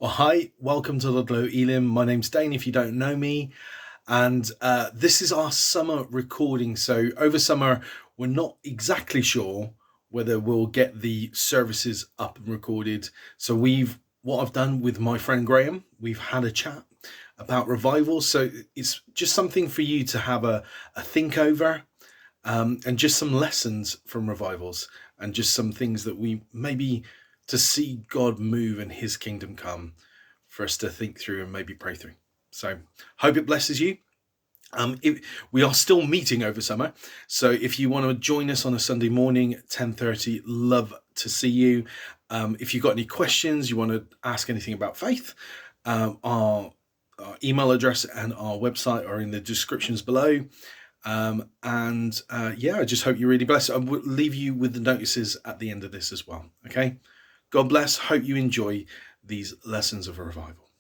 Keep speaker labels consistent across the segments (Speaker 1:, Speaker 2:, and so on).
Speaker 1: Well, hi, welcome to Ludlow Elim. My name's Dain, if you don't know me, and this is our summer recording. So, over summer, we're not exactly sure whether we'll get the services up and recorded. So, what I've done with my friend Graham, we've had a chat about revival. So, it's just something for you to have a think over, and just some lessons from revivals, and just some things that we maybe to see God move and His kingdom come for us to think through and maybe pray through. So, hope it blesses you. We are still meeting over summer, so if you want to join us on a Sunday morning, 10:30, love to see you. If you've got any questions, you want to ask anything about faith, our email address and our website are in the descriptions below. I just hope you're really blessed. I will leave you with the notices at the end of this as well. Okay. God bless. Hope you enjoy these lessons of revival.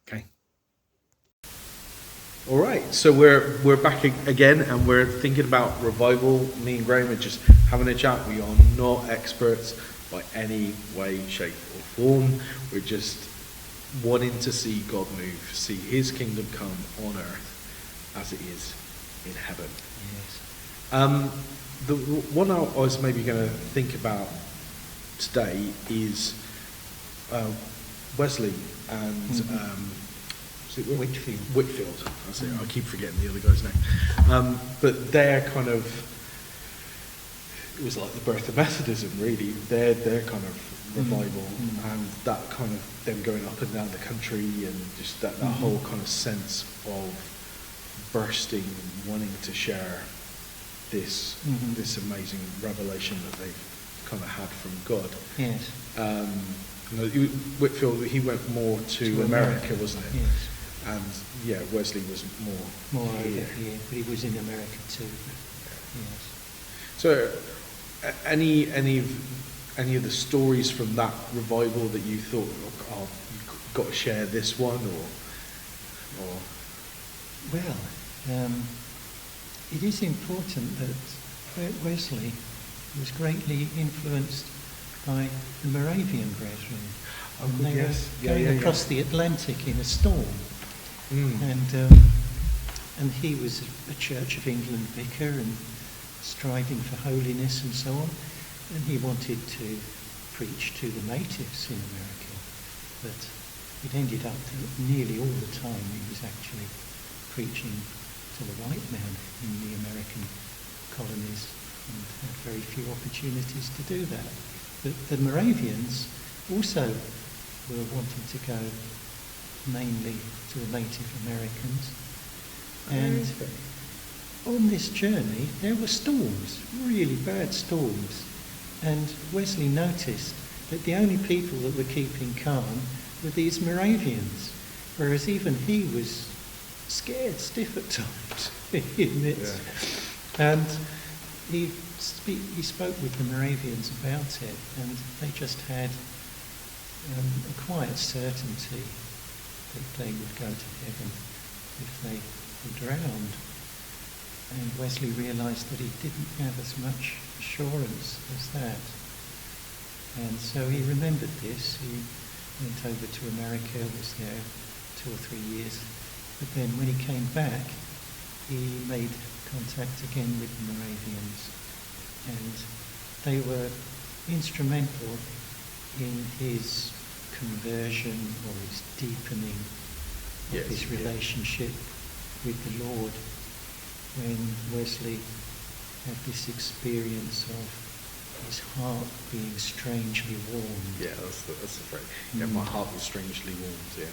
Speaker 1: Okay. All right. So we're back again, and we're thinking about revival. Me and Graham are just having a chat. We are not experts by any way, shape, or form. We're just wanting to see God move, see His kingdom come on earth as it is in heaven. Yes. The one I was maybe going to think about today is Wesley and Whitfield. That's it. I keep forgetting the other guy's name. But they're kind of, it was like the birth of Methodism, really. Their kind of revival, and that kind of them going up and down the country, and just that whole kind of sense of bursting, wanting to share this amazing revelation that they've kind of had from God.
Speaker 2: Yes.
Speaker 1: Whitfield, he went more to America, wasn't it?
Speaker 2: Yes.
Speaker 1: And Wesley was more
Speaker 2: over here, but he was in America too. Yes.
Speaker 1: So, any of the stories from that revival that you thought, oh, you've got to share this one, or?
Speaker 2: Well, it is important that Wesley was greatly influenced by the Moravian brethren. They were going across the Atlantic in a storm, and he was a Church of England vicar and striving for holiness and so on, and he wanted to preach to the natives in America, but it ended up that nearly all the time he was actually preaching to the white man in the American colonies, and had very few opportunities to do that. But the Moravians also were wanting to go mainly to the Native Americans. And on this journey there were storms, really bad storms. And Wesley noticed that the only people that were keeping calm were these Moravians, whereas even he was scared stiff at times, he admits. Yeah. And he spoke with the Moravians about it, and they just had a quiet certainty that they would go to heaven if they were drowned. And Wesley realised that he didn't have as much assurance as that. And so he remembered this. He went over to America, was there 2 or 3 years. But then when he came back, he made contact again with the Moravians, and they were instrumental in his conversion, or his deepening of his relationship with the Lord, when Wesley had this experience of his heart being strangely warmed.
Speaker 1: Yeah, that's the phrase. Yeah, my heart was strangely warmed. Yeah.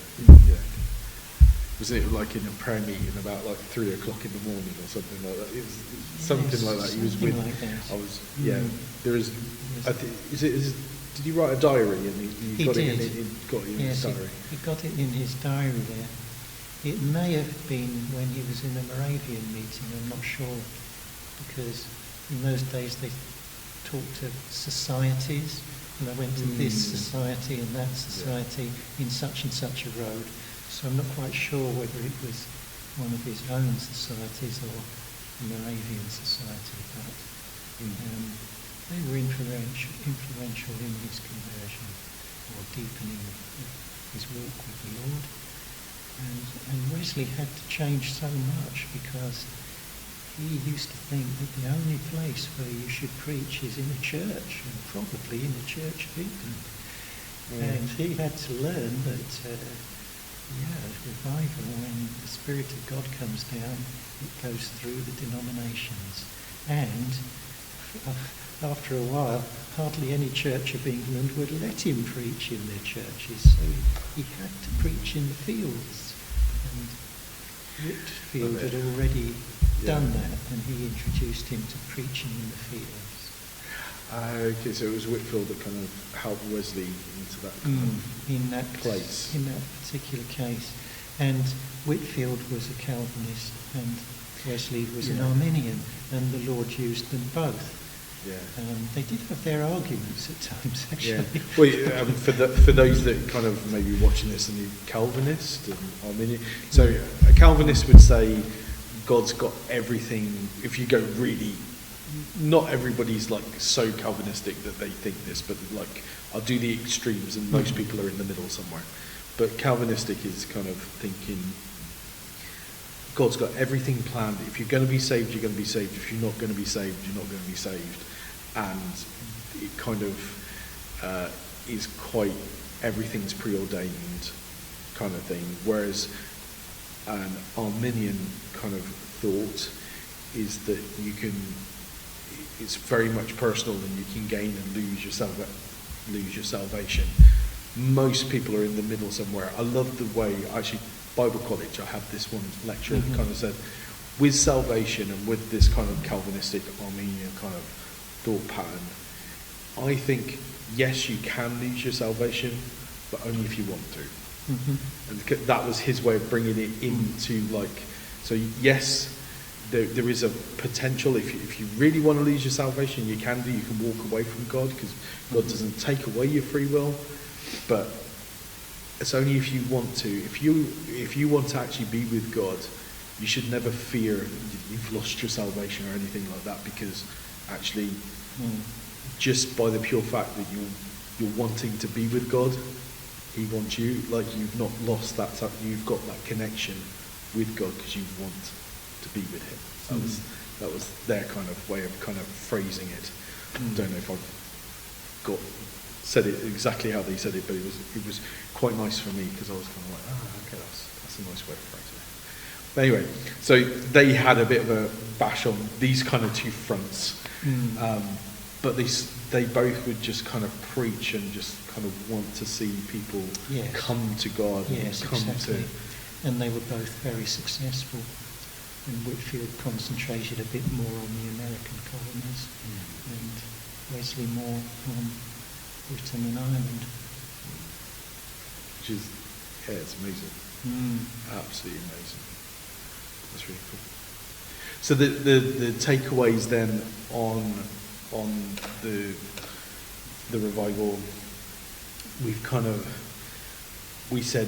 Speaker 1: Was it like in a prayer meeting about like 3 o'clock in the morning or something like that? It was something like that. He was with.
Speaker 2: Like that.
Speaker 1: I was. Yeah. There is. I think. Did he write a diary and he got
Speaker 2: did.
Speaker 1: it in? Got it in his diary.
Speaker 2: He got it in his diary there. It may have been when he was in a Moravian meeting. I'm not sure, because in those days they talked to societies, and I went to this society and that society in such and such a road. So I'm not quite sure whether it was one of his own societies or a Moravian society, but they were influential in his conversion, or deepening of his walk with the Lord. And Wesley had to change so much because he used to think that the only place where you should preach is in a church, and probably in the Church of England. And he had to learn that, revival, when the Spirit of God comes down, it goes through the denominations. And after a while, hardly any Church of England would let him preach in their churches, so he had to preach in the fields. And Whitfield had already done that, and he introduced him to preaching in the fields.
Speaker 3: Okay, so it was Whitfield that kind of helped Wesley into that kind of
Speaker 2: in that
Speaker 3: place.
Speaker 2: In that particular case. And Whitfield was a Calvinist and Wesley was an Arminian, and the Lord used them both.
Speaker 3: Yeah.
Speaker 2: They did have their arguments at times, actually.
Speaker 3: Yeah. Well, for those that kind of maybe watching this and you're Calvinist and Arminian, so a Calvinist would say God's got everything. If you go really, not everybody's like so Calvinistic that they think this, but like I'll do the extremes, and most people are in the middle somewhere. But Calvinistic is kind of thinking God's got everything planned. If you're going to be saved, you're going to be saved. If you're not going to be saved, you're not going to be saved. And it kind of is quite everything's preordained kind of thing. Whereas an Arminian kind of thought is that you can, it's very much personal, and you can gain and lose your salvation. Most people are in the middle somewhere. I love the way, actually, Bible college, I had this one lecturer that kind of said, with salvation and with this kind of Calvinistic Armenian kind of thought pattern, I think, yes, you can lose your salvation, but only if you want to. And that was his way of bringing it into like, so yes, there is a potential, if you really want to lose your salvation, you can walk away from God, because God doesn't take away your free will, but it's only if you want to. If you want to actually be with God, you should never fear you've lost your salvation or anything like that, because actually just by the pure fact that you're wanting to be with God, he wants you, like you've not lost that, you've got that connection with God because you want to be with him. That was their kind of way of kind of phrasing it. I don't know if I've said it exactly how they said it, but it was quite nice for me, because I was kind of like, okay, that's a nice way of phrasing it. But anyway, so they had a bit of a bash on these kind of two fronts, but they both would just kind of preach and just kind of want to see people come to God.
Speaker 2: Yes,
Speaker 3: come
Speaker 2: exactly.
Speaker 3: to.
Speaker 2: And they were both very successful. And Whitfield concentrated a bit more on the American colonies, and Wesley more on Britain and Ireland.
Speaker 3: Which is, it's amazing. Absolutely amazing. That's really cool. So the takeaways then on the revival, we said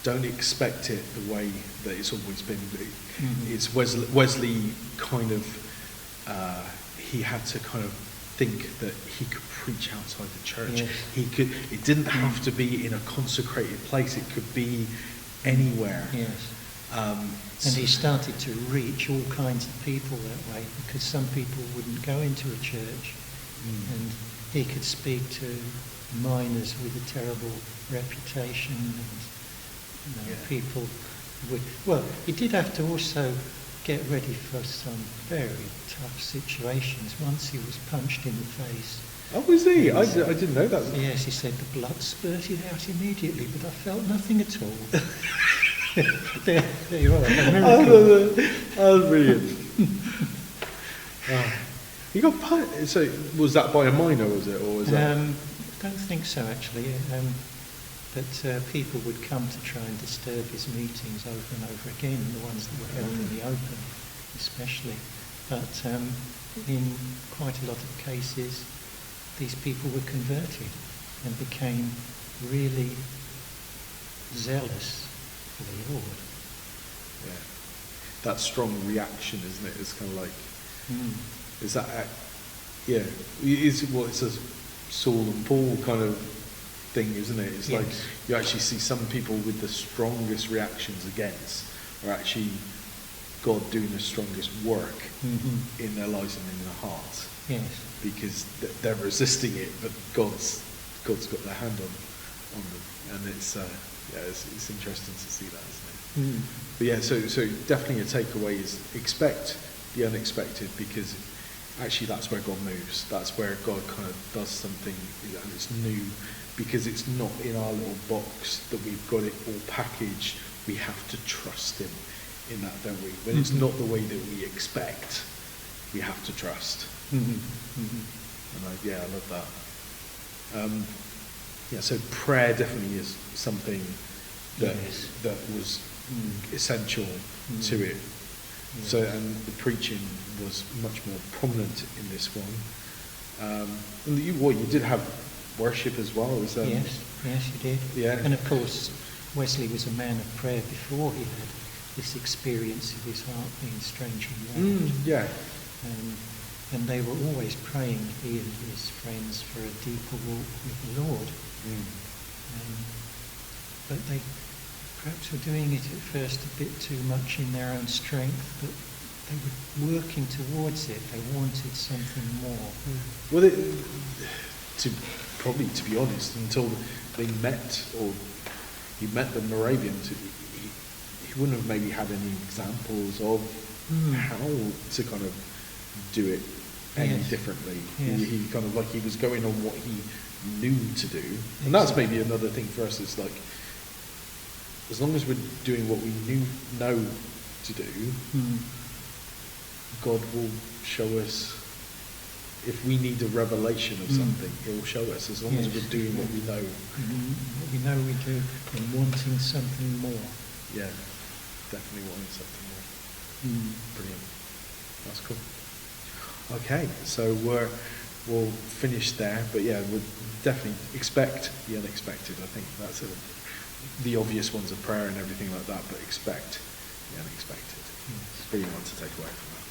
Speaker 3: don't expect it the way that it's always been. It's Wesley kind of, he had to kind of think that he could preach outside the church. Yes. It didn't have to be in a consecrated place. It could be anywhere.
Speaker 2: Yes. And he started to reach all kinds of people that way, because some people wouldn't go into a church, and he could speak to miners with a terrible reputation, and people would. Well, he did have to also get ready for some very tough situations. Once he was punched in the face.
Speaker 3: Oh, was he? I didn't know that.
Speaker 2: Yes, he said the blood spurted out immediately, but I felt nothing at all. there you are.
Speaker 3: Oh, brilliant. He got punched. So was that by a miner? Was it, or was that?
Speaker 2: I don't think so, actually. But people would come to try and disturb his meetings over and over again, the ones that were held in the open, especially. But in quite a lot of cases, these people were converted and became really zealous for the Lord.
Speaker 3: Yeah, that strong reaction, isn't it? It's kind of like, is that, it's what it says. Saul and Paul kind of thing, isn't it? It's
Speaker 2: Yes.
Speaker 3: like you actually see some people with the strongest reactions against are actually God doing the strongest work in their lives and in their hearts,
Speaker 2: Yes.
Speaker 3: because they're resisting it, but God's got their hand on them, and it's interesting to see that, isn't it?
Speaker 2: Mm.
Speaker 3: But yeah, so definitely a takeaway is expect the unexpected, because actually that's where God moves. That's where God kind of does something, and it's new, because it's not in our little box that we've got it all packaged. We have to trust Him in that, don't we? When it's not the way that we expect, we have to trust. And I love that. So prayer definitely is something that
Speaker 2: Yes.
Speaker 3: that was essential to it. So, and the preaching was much more prominent in this one. And you did have worship as well, is that?
Speaker 2: Yes, you did.
Speaker 3: Yeah.
Speaker 2: And of course, Wesley was a man of prayer before he had this experience of his heart being strangely warmed.
Speaker 3: Yeah.
Speaker 2: And they were always praying, he and his friends, for a deeper walk with the Lord. But they perhaps were doing it at first a bit too much in their own strength, but they were working towards it. They wanted something more.
Speaker 3: Well, to be honest, until they met, or he met the Moravians, he wouldn't have maybe had any examples of how to kind of do it any differently.
Speaker 2: Yes.
Speaker 3: He kind of he was going on what he knew to do, and that's maybe another thing for us. Is like, as long as we're doing what we know to do, God will show us. If we need a revelation of something, He'll show us, as long as we're doing what we know.
Speaker 2: What we know we do, and wanting something more.
Speaker 3: Yeah, definitely wanting something more. Brilliant. That's cool. Okay, so we'll finish there, but yeah, we'll definitely expect the unexpected. I think that's the obvious ones of prayer and everything like that, but expect the unexpected. It's a brilliant one to take away from that.